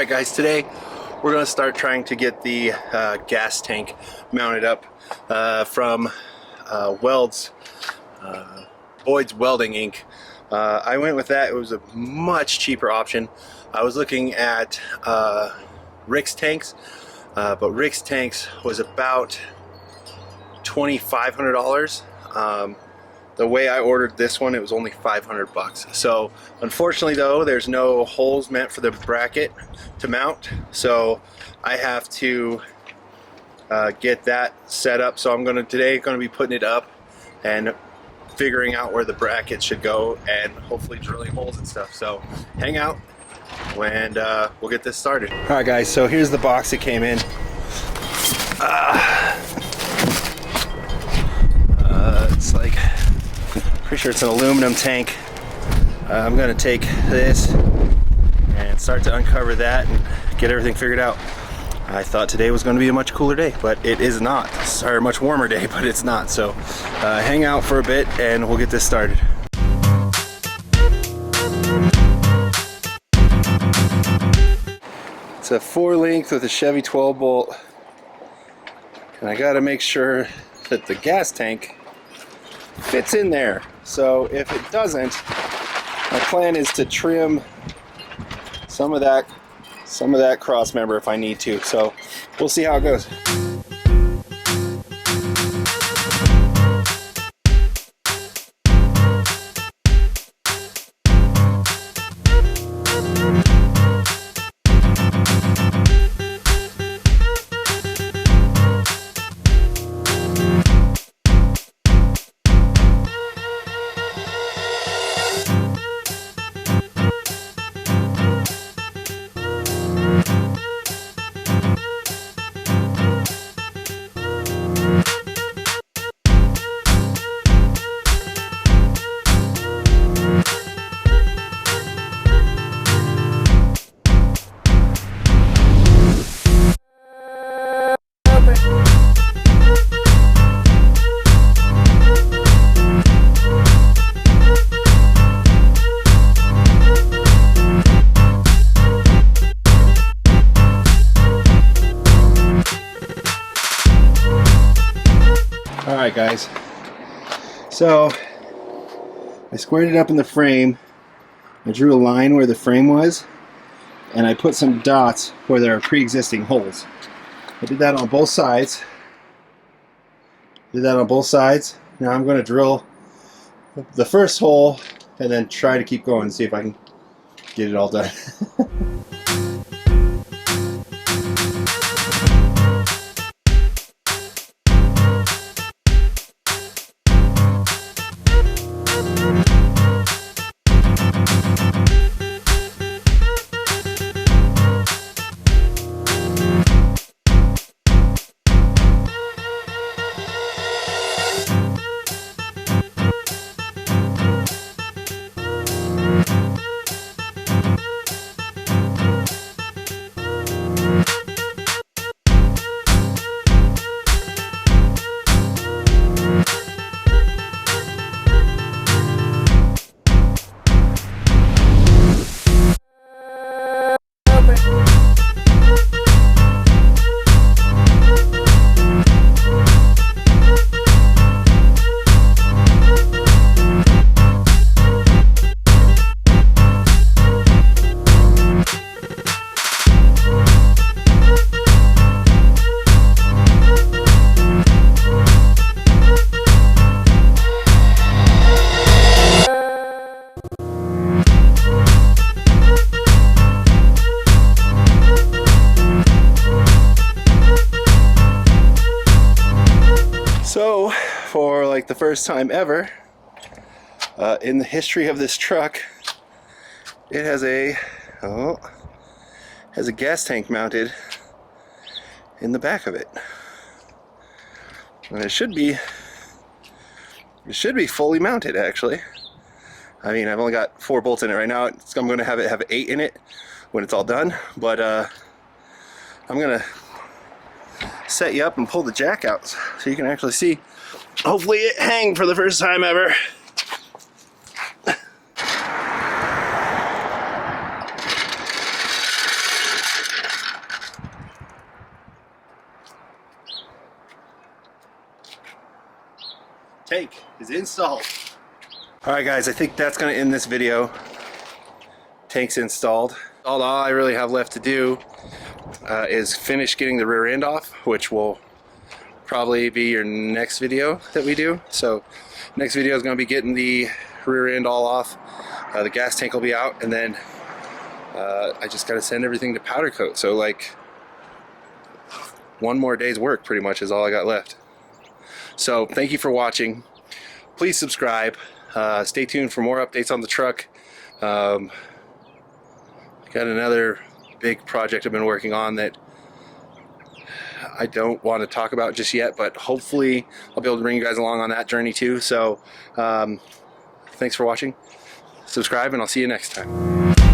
Alright guys, today we're going to start trying to get the gas tank mounted up from Boyd's Welding Inc. I went with that. It was a much cheaper option. I was looking at Rick's tanks, but Rick's tanks was about $2,500. The way I ordered this one, it was only $500. So unfortunately though, there's no holes meant for the bracket to mount, so I have to get that set up. So I'm today gonna be putting it up and figuring out where the bracket should go and hopefully drilling holes and stuff. So hang out and we'll get this started. All right guys, so here's the box it came in. It's like, pretty sure it's an aluminum tank. I'm gonna take this and start to uncover that and get everything figured out. I thought today was going to be a much cooler day, but it is not. Sorry, a much warmer day, but it's not. So hang out for a bit and we'll get this started. It's a 4-length with a Chevy 12 bolt, and I got to make sure that the gas tank fits in there. So if it doesn't, my plan is to trim some of that cross member if I need to. So we'll see how it goes. Alright guys, so I squared it up in the frame. I drew a line where the frame was, and I put some dots where there are pre-existing holes. I did that on both sides. Now I'm going to drill the first hole and then try to keep going and see if I can get it all done. So, for like the first time ever in the history of this truck, it has a gas tank mounted in the back of it, and it should be fully mounted actually. I mean, I've only got 4 bolts in it right now. I'm going to have 8 in it when it's all done, but I'm gonna set you up and pull the jack out so you can actually see. Hopefully it hang for the first time ever. tank is installed. Alright guys, I think that's going to end this video. Tank's installed. All I really have left to do is finish getting the rear end off, which will probably be your next video that we do. So next video is going to be getting the rear end all off. The gas tank will be out, and then I just got to send everything to powder coat. So like one more day's work pretty much is all I got left. So thank you for watching. Please subscribe. Stay tuned for more updates on the truck. Got another big project I've been working on that I don't want to talk about just yet, but hopefully I'll be able to bring you guys along on that journey too. So thanks for watching. Subscribe, and I'll see you next time.